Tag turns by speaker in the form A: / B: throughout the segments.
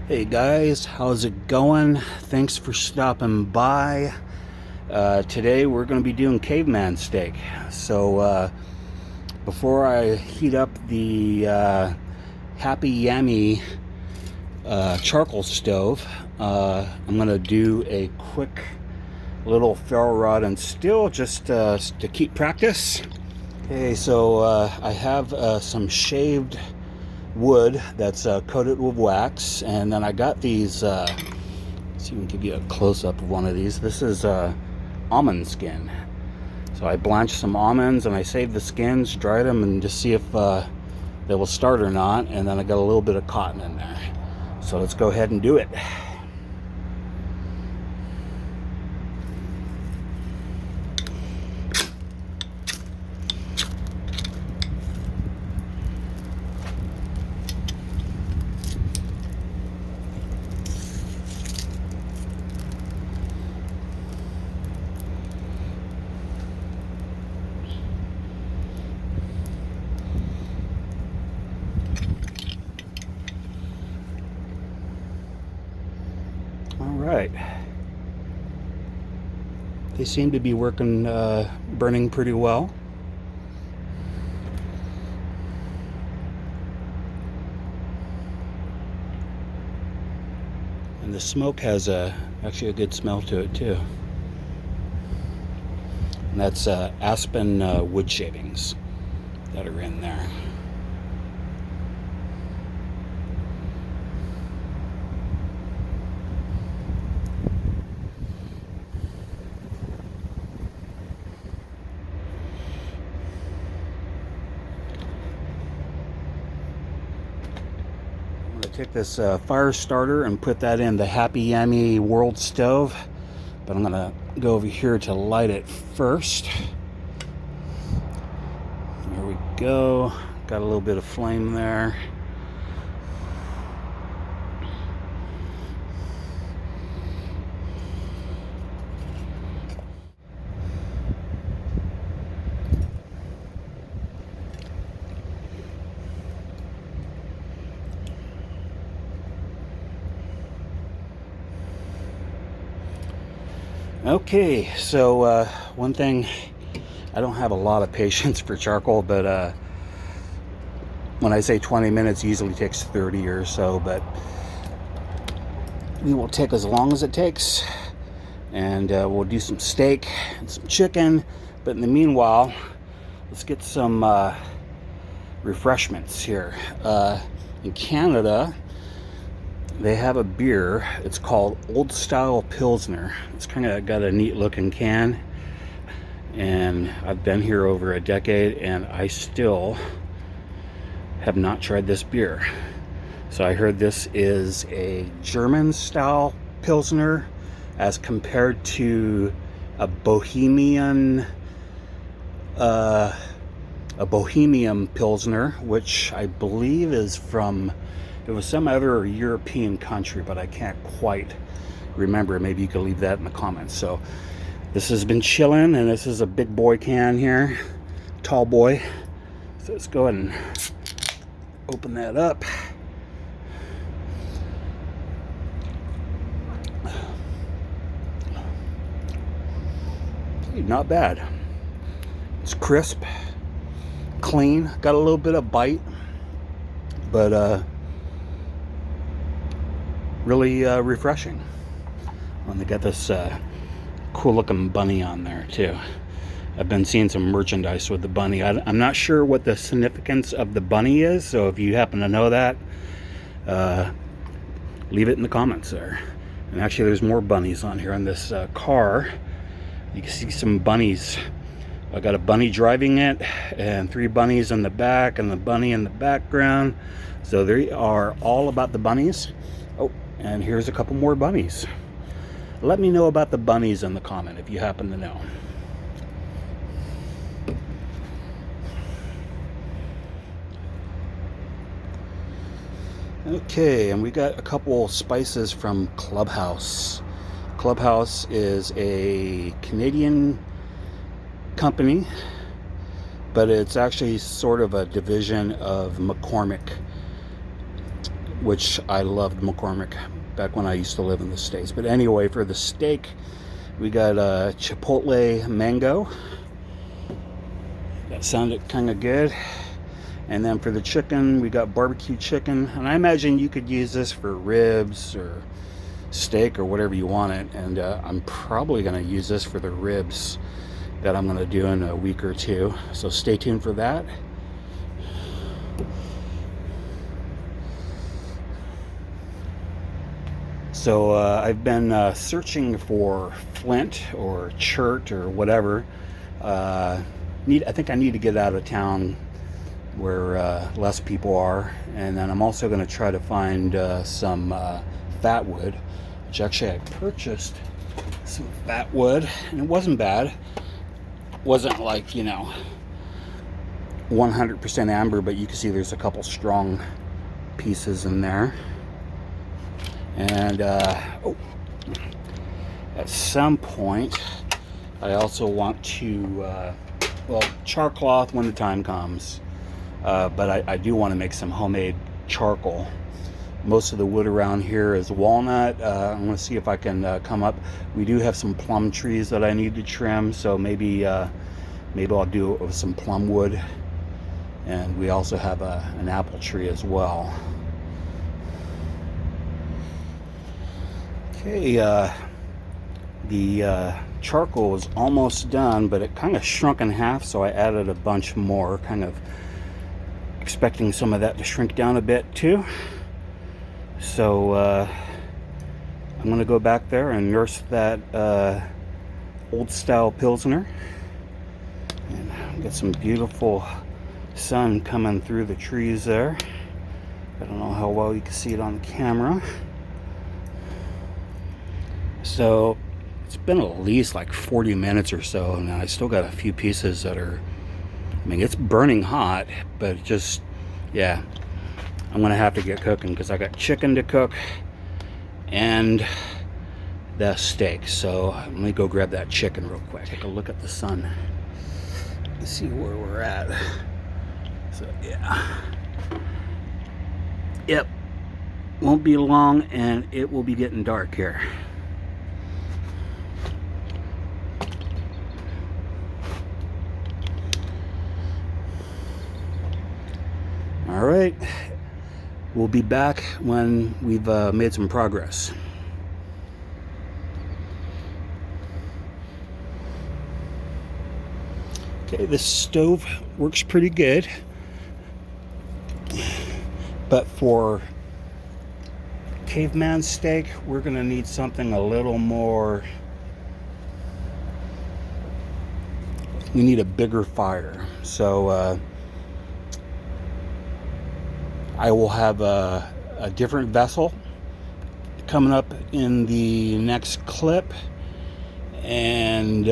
A: Hey guys, how's it going? Thanks for stopping by. Today we're going to be doing caveman steak. So before I heat up the Happy Yummy charcoal stove, I'm going to do a quick little ferro rod and steel just to keep practice. Okay, so I have some shaved wood that's coated with wax, and then I got these let's see if we can give you a close-up of one of these. This is almond skin. So I blanched some almonds and I saved the skins, dried them, and just see if they will start or not. And then I got a little bit of cotton in there, so let's go ahead and do it. Alright, they seem to be working, burning pretty well. And the smoke has actually a good smell to it too. And that's aspen wood shavings that are in there. Take this fire starter and put that in the Happy Yummy World stove, but I'm gonna go over here to light it first. There we go. Got a little bit of flame there. Okay, so one thing, I don't have a lot of patience for charcoal, but when I say 20 minutes, it usually takes 30 or so, but we will take as long as it takes, and we'll do some steak and some chicken. But in the meanwhile, let's get some refreshments here. In Canada, they have a beer. It's called Old Style Pilsner. It's kind of got a neat looking can, and I've been here over a decade and I still have not tried this beer. So I heard this is a German style Pilsner as compared to a Bohemian Pilsner, which I believe is from, it was some other European country, but I can't quite remember. Maybe you could leave that in the comments. So this has been chilling, and this is a big boy can here, tall boy. So let's go ahead and open that up. Not bad. It's crisp, clean, got a little bit of bite, but really refreshing. And they got this cool looking bunny on there too. I've been seeing some merchandise with the bunny. I'm not sure what the significance of the bunny is, so if you happen to know that, leave it in the comments there. And actually there's more bunnies on here on this car. You can see some bunnies. I got a bunny driving it and 3 bunnies in the back and the bunny in the background. So they are all about the bunnies. Oh, and here's a couple more bunnies. Let me know about the bunnies in the comment if you happen to know. Okay, and we got a couple spices from Clubhouse. Clubhouse is a Canadian company, but it's actually sort of a division of McCormick. which I loved McCormick back when I used to live in the States. But anyway, for the steak, we got a chipotle mango. That sounded kind of good. And then for the chicken, we got barbecue chicken. And I imagine you could use this for ribs or steak or whatever you want it. And I'm probably going to use this for the ribs that I'm going to do in a week or two. So stay tuned for that. So I've been searching for flint or chert or whatever. I think I need to get out of town where less people are, and then I'm also going to try to find some fat wood, which actually I purchased some fat wood, and it wasn't bad. It wasn't like, 100% amber, but you can see there's a couple strong pieces in there. And at some point I also want to char cloth when the time comes. But I do want to make some homemade charcoal. Most of the wood around here is walnut. I'm going to see if I can come up. We do have some plum trees that I need to trim, so maybe I'll do it with some plum wood. And we also have an apple tree as well. Okay, the charcoal is almost done, but it kind of shrunk in half, so I added a bunch more, kind of expecting some of that to shrink down a bit too. So I'm going to go back there and nurse that old style Pilsner, and get some beautiful sun coming through the trees there. I don't know how well you can see it on the camera. So it's been at least like 40 minutes or so, and I still got a few pieces that are, it's burning hot, but just, yeah, I'm gonna have to get cooking because I got chicken to cook and the steak. So let me go grab that chicken real quick. Take a look at the sun. Let's see where we're at. So yeah, yep, won't be long and it will be getting dark here. All right, we'll be back when we've made some progress. Okay, this stove works pretty good, but for caveman steak, we're gonna need something a little more. We need a bigger fire, so I will have a different vessel coming up in the next clip, and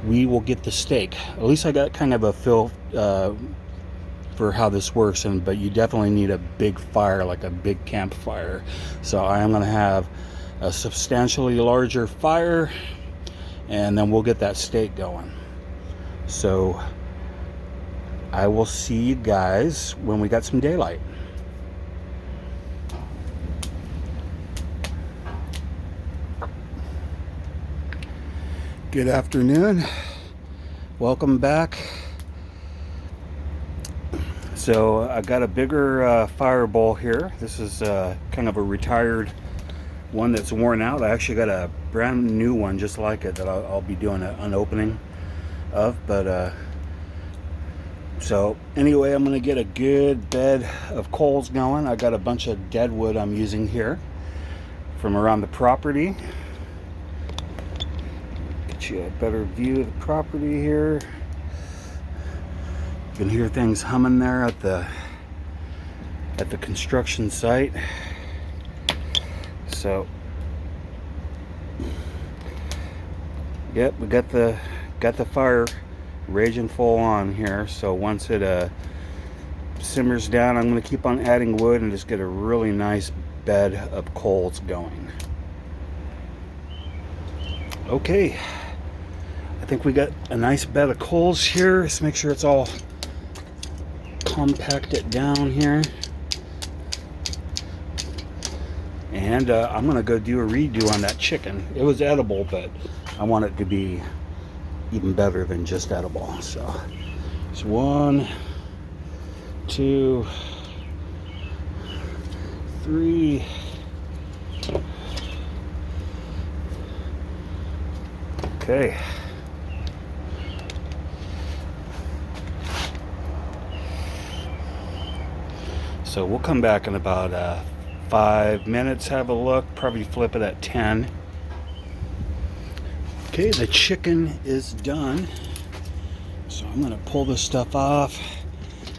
A: we will get the steak. At least I got kind of a feel for how this works, but you definitely need a big fire, like a big campfire. So I am going to have a substantially larger fire, and then we'll get that steak going. So I will see you guys when we got some daylight. Good afternoon. Welcome back. So I got a bigger fireball here. This is kind of a retired one that's worn out. I actually got a brand new one just like it that I'll be doing an opening of, but so anyway, I'm gonna get a good bed of coals going. I got a bunch of dead wood I'm using here from around the property. Get you a better view of the property here. You can hear things humming there at the construction site. So yep, we got the fire raging full on here. So once it simmers down, I'm going to keep on adding wood and just get a really nice bed of coals going. Okay, I think we got a nice bed of coals here. Let's make sure it's all compact it down here. And I'm going to go do a redo on that chicken. It was edible, but I want it to be even better than just edible. So it's 1, 2, 3. Okay. So we'll come back in about 5 minutes, have a look, probably flip it at 10. Okay, the chicken is done. So I'm gonna pull this stuff off.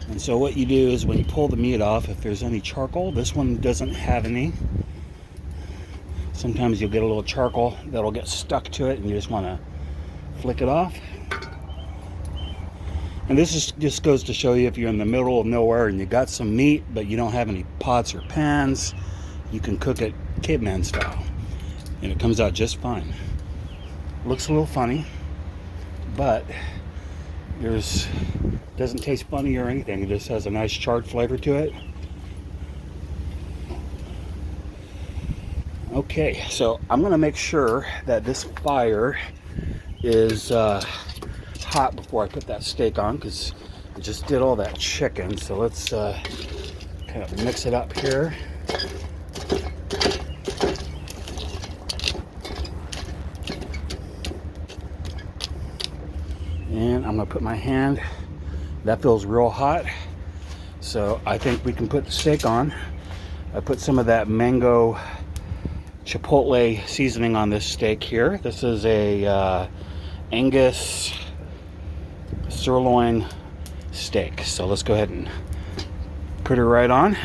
A: And so what you do is when you pull the meat off, if there's any charcoal, this one doesn't have any. Sometimes you'll get a little charcoal that'll get stuck to it and you just wanna flick it off. And this is just goes to show you if you're in the middle of nowhere and you got some meat, but you don't have any pots or pans, you can cook it caveman style. And it comes out just fine. Looks a little funny, but doesn't taste funny or anything. It just has a nice charred flavor to it. Okay, so I'm gonna make sure that this fire is hot before I put that steak on, because I just did all that chicken. So let's kind of mix it up here. And I'm gonna put my hand, that feels real hot, so I think we can put the steak on. I put some of that mango chipotle seasoning on this steak here. This is a Angus sirloin steak. So let's go ahead and put it right on,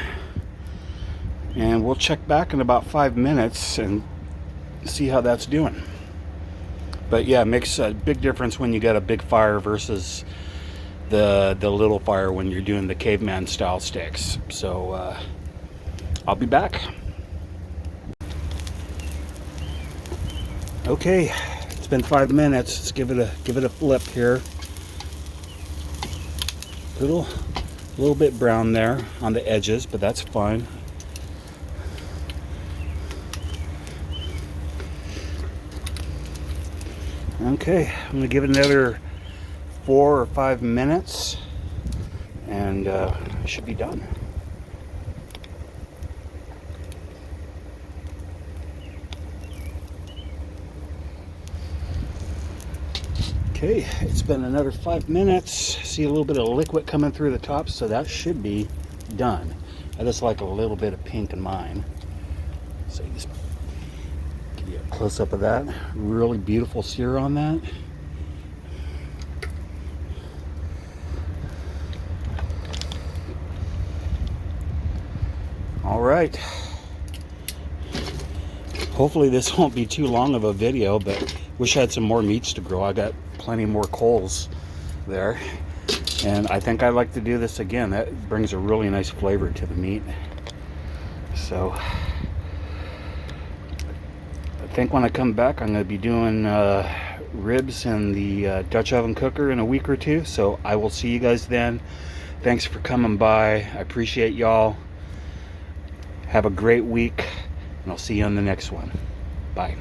A: and we'll check back in about 5 minutes and see how that's doing. But yeah, it makes a big difference when you get a big fire versus the little fire when you're doing the caveman style steaks. So I'll be back. Okay, it's been 5 minutes. Let's give it a flip here. A little bit brown there on the edges, but that's fine. Okay, I'm gonna give it another 4 or 5 minutes, and I should be done. Okay, it's been another 5 minutes. See a little bit of liquid coming through the top, so that should be done. I just like a little bit of pink in mine. So you just give you a close up of that. Really beautiful sear on that. All right. Hopefully this won't be too long of a video, but wish I had some more meats to grow. I got plenty more coals there, and I think I'd like to do this again. That brings a really nice flavor to the meat. So I think when I come back, I'm going to be doing ribs in the Dutch oven cooker in a week or two. So I will see you guys then. Thanks for coming by. I appreciate y'all. Have a great week, and I'll see you on the next one. Bye.